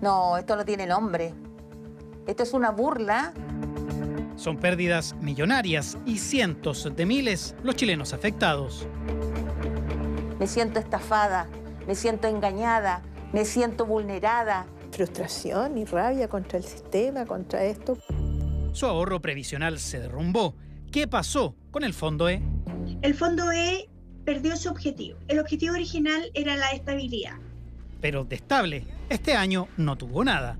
No, esto no tiene nombre. Esto es una burla. Son pérdidas millonarias y cientos de miles los chilenos afectados. Me siento estafada, me siento engañada, me siento vulnerada. Frustración y rabia contra el sistema, contra esto. Su ahorro previsional se derrumbó. ¿Qué pasó con el Fondo E? El Fondo E perdió su objetivo. El objetivo original era la estabilidad. Pero de estable, este año no tuvo nada.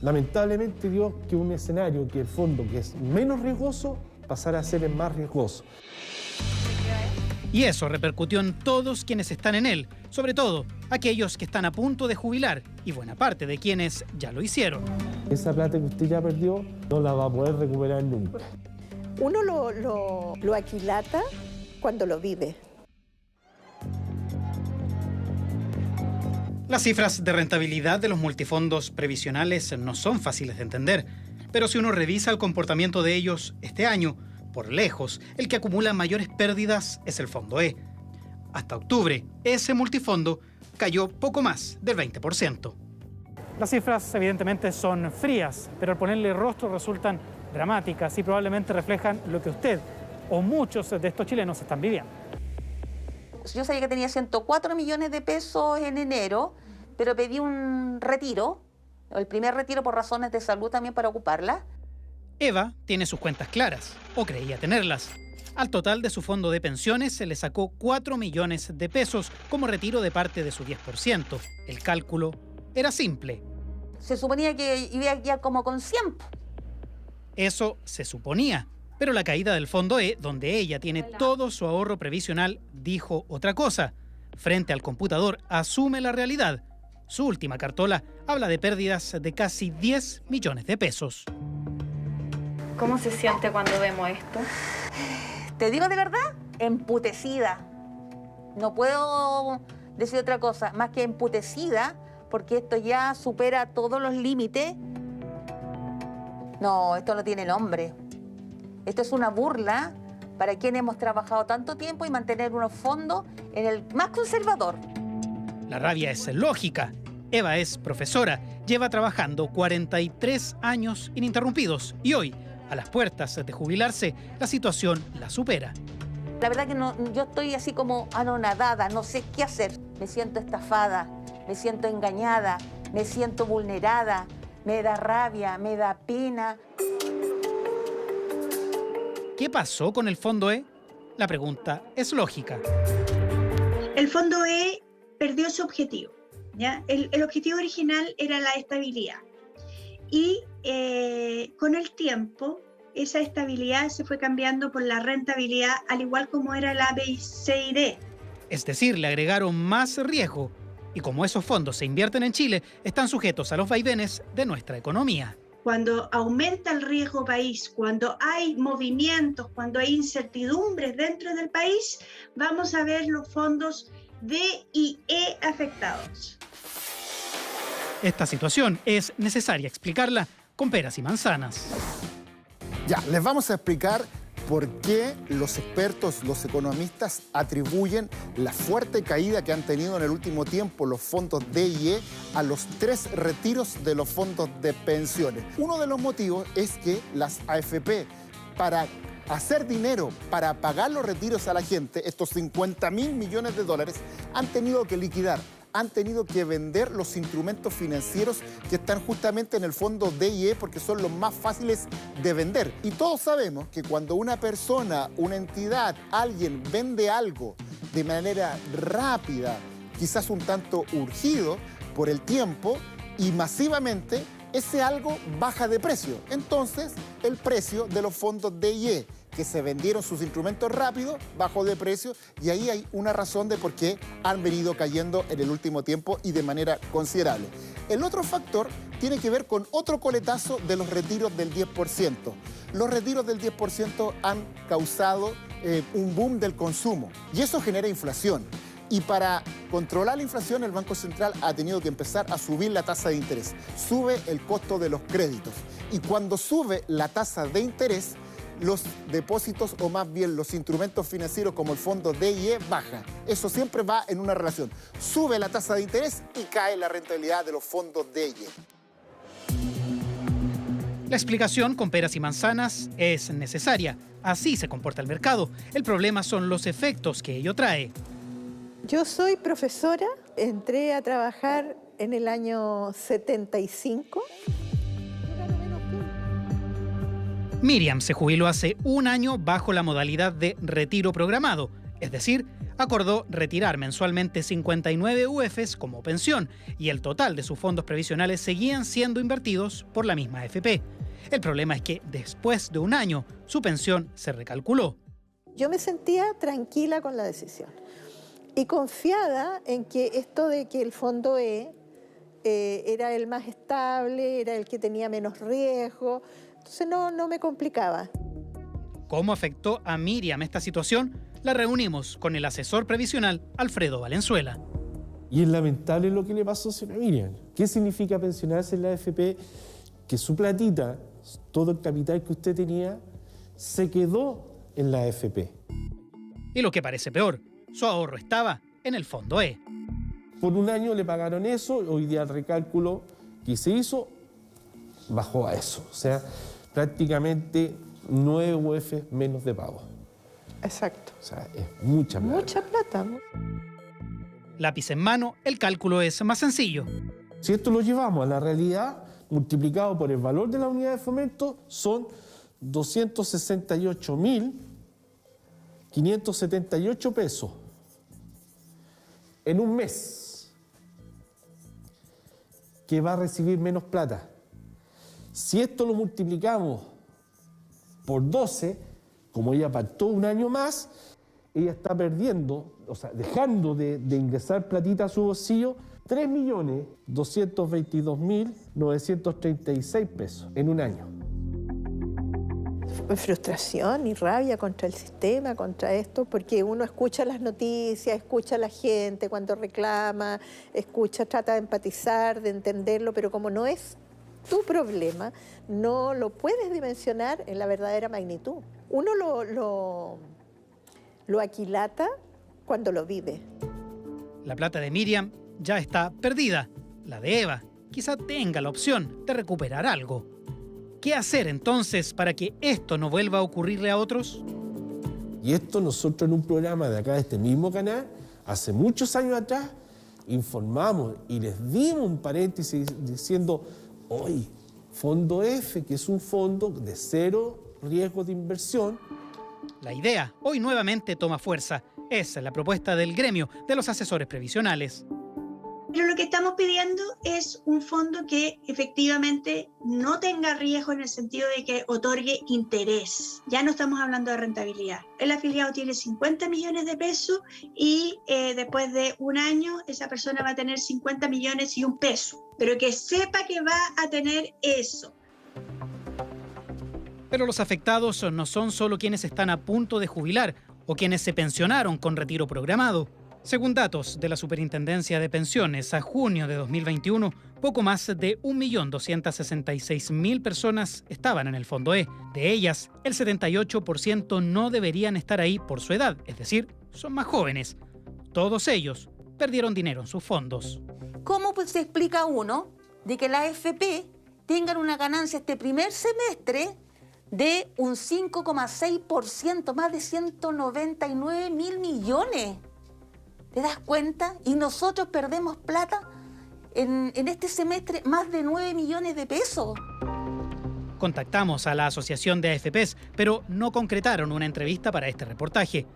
Lamentablemente dio que un escenario, que el fondo que es menos riesgoso, pasara a ser el más riesgoso. Y eso repercutió en todos quienes están en él, sobre todo aquellos que están a punto de jubilar y buena parte de quienes ya lo hicieron. Esa plata que usted ya perdió no la va a poder recuperar nunca. Uno lo aquilata cuando lo vive. Las cifras de rentabilidad de los multifondos previsionales no son fáciles de entender, pero si uno revisa el comportamiento de ellos este año, por lejos, el que acumula mayores pérdidas es el Fondo E. Hasta octubre, ese multifondo cayó poco más del 20%. Las cifras evidentemente son frías, pero al ponerle rostro resultan dramáticas y probablemente reflejan lo que usted o muchos de estos chilenos están viviendo. Yo sabía que tenía 104 millones de pesos en enero, pero pedí un retiro, el primer retiro por razones de salud también para ocuparla. Eva tiene sus cuentas claras, o creía tenerlas. Al total de su fondo de pensiones se le sacó 4 millones de pesos como retiro de parte de su 10%. El cálculo era simple. Se suponía que iba ya como con 100. Eso se suponía. Pero la caída del Fondo E, donde ella tiene todo su ahorro previsional, dijo otra cosa. Frente al computador, asume la realidad. Su última cartola habla de pérdidas de casi 10 millones de pesos. ¿Cómo se siente cuando vemos esto? Te digo de verdad, emputecida. No puedo decir otra cosa más que emputecida, porque esto ya supera todos los límites. No, esto no tiene nombre. Esto es una burla para quienes hemos trabajado tanto tiempo y mantener unos fondos en el más conservador. La rabia es lógica. Eva es profesora, lleva trabajando 43 años ininterrumpidos y hoy, a las puertas de jubilarse, la situación la supera. La verdad que no, yo estoy así como anonadada, no sé qué hacer. Me siento estafada, me siento engañada, me siento vulnerada, me da rabia, me da pena. ¿Qué pasó con el Fondo E? La pregunta es lógica. El Fondo E perdió su objetivo, ¿ya? El objetivo original era la estabilidad. Y con el tiempo, esa estabilidad se fue cambiando por la rentabilidad, al igual como era la BCID. Es decir, le agregaron más riesgo. Y como esos fondos se invierten en Chile, están sujetos a los vaivenes de nuestra economía. Cuando aumenta el riesgo país, cuando hay movimientos, cuando hay incertidumbres dentro del país, vamos a ver los fondos D y E afectados. Esta situación es necesaria explicarla con peras y manzanas. Ya, les vamos a explicar por qué los expertos, los economistas atribuyen la fuerte caída que han tenido en el último tiempo los fondos D y E a los 3 retiros de los fondos de pensiones. Uno de los motivos es que las AFP, para hacer dinero, para pagar los retiros a la gente, estos 50.000 millones de dólares, han tenido que liquidar, han tenido que vender los instrumentos financieros que están justamente en el fondo D y E porque son los más fáciles de vender. Y todos sabemos que cuando una persona, una entidad, alguien vende algo de manera rápida, quizás un tanto urgido por el tiempo y masivamente, ese algo baja de precio. Entonces, el precio de los fondos D y E, que se vendieron sus instrumentos rápido, bajó de precio, y ahí hay una razón de por qué han venido cayendo en el último tiempo y de manera considerable. El otro factor tiene que ver con otro coletazo de los retiros del 10%. Los retiros del 10% han causado un boom del consumo y eso genera inflación. Y para controlar la inflación, el Banco Central ha tenido que empezar a subir la tasa de interés. Sube el costo de los créditos. Y cuando sube la tasa de interés, los depósitos o más bien los instrumentos financieros como el fondo D y E bajan. Eso siempre va en una relación. Sube la tasa de interés y cae la rentabilidad de los fondos D y E. La explicación con peras y manzanas es necesaria. Así se comporta el mercado. El problema son los efectos que ello trae. Yo soy profesora, entré a trabajar en el año 75. Miriam se jubiló hace un año bajo la modalidad de retiro programado, es decir, acordó retirar mensualmente 59 UFs como pensión y el total de sus fondos previsionales seguían siendo invertidos por la misma AFP. El problema es que después de un año su pensión se recalculó. Yo me sentía tranquila con la decisión y confiada en que esto de que el fondo E era el más estable, era el que tenía menos riesgo, entonces no me complicaba. ¿Cómo afectó a Miriam esta situación? La reunimos con el asesor previsional Alfredo Valenzuela. Y es lamentable lo que le pasó a señora Miriam. ¿Qué significa pensionarse en la AFP? Que su platita, todo el capital que usted tenía, se quedó en la AFP. Y lo que parece peor, su ahorro estaba en el fondo E. Por un año le pagaron eso, hoy día el recálculo que se hizo bajó a eso. O sea, prácticamente 9 UF menos de pago. Exacto. O sea, es mucha plata. Mucha plata. Lápiz en mano, el cálculo es más sencillo. Si esto lo llevamos a la realidad, multiplicado por el valor de la unidad de fomento, son 268.578 pesos en un mes que va a recibir menos plata. Si esto lo multiplicamos por 12, como ella pactó un año más, ella está perdiendo, o sea, dejando de ingresar platita a su bolsillo, 3.222.936 pesos en un año. Frustración y rabia contra el sistema, contra esto, porque uno escucha las noticias, escucha a la gente cuando reclama, trata de empatizar, de entenderlo, pero como no es tu problema, no lo puedes dimensionar en la verdadera magnitud. Uno lo aquilata cuando lo vive. La plata de Miriam ya está perdida. La de Eva quizá tenga la opción de recuperar algo. ¿Qué hacer entonces para que esto no vuelva a ocurrirle a otros? Y esto nosotros en un programa de acá, de este mismo canal, hace muchos años atrás, informamos y les dimos un paréntesis diciendo, hoy, Fondo F, que es un fondo de cero riesgo de inversión. La idea hoy nuevamente toma fuerza. Esa es la propuesta del gremio de los asesores previsionales. Pero lo que estamos pidiendo es un fondo que efectivamente no tenga riesgo en el sentido de que otorgue interés. Ya no estamos hablando de rentabilidad. El afiliado tiene 50 millones de pesos y después de un año esa persona va a tener 50 millones y un peso. Pero que sepa que va a tener eso. Pero los afectados no son solo quienes están a punto de jubilar o quienes se pensionaron con retiro programado. Según datos de la Superintendencia de Pensiones, a junio de 2021, poco más de 1.266.000 personas estaban en el Fondo E. De ellas, el 78% no deberían estar ahí por su edad, es decir, son más jóvenes. Todos ellos perdieron dinero en sus fondos. ¿Cómo se explica uno de que la AFP tengan una ganancia este primer semestre de un 5,6%, más de 199.000 millones? ¿Te das cuenta? Y nosotros perdemos plata en este semestre, más de 9 millones de pesos. Contactamos a la Asociación de AFPs, pero no concretaron una entrevista para este reportaje.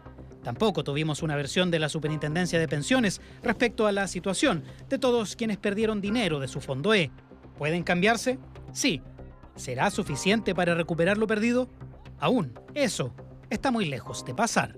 Tampoco tuvimos una versión de la Superintendencia de Pensiones respecto a la situación de todos quienes perdieron dinero de su Fondo E. ¿Pueden cambiarse? Sí. ¿Será suficiente para recuperar lo perdido? Aún, eso está muy lejos de pasar.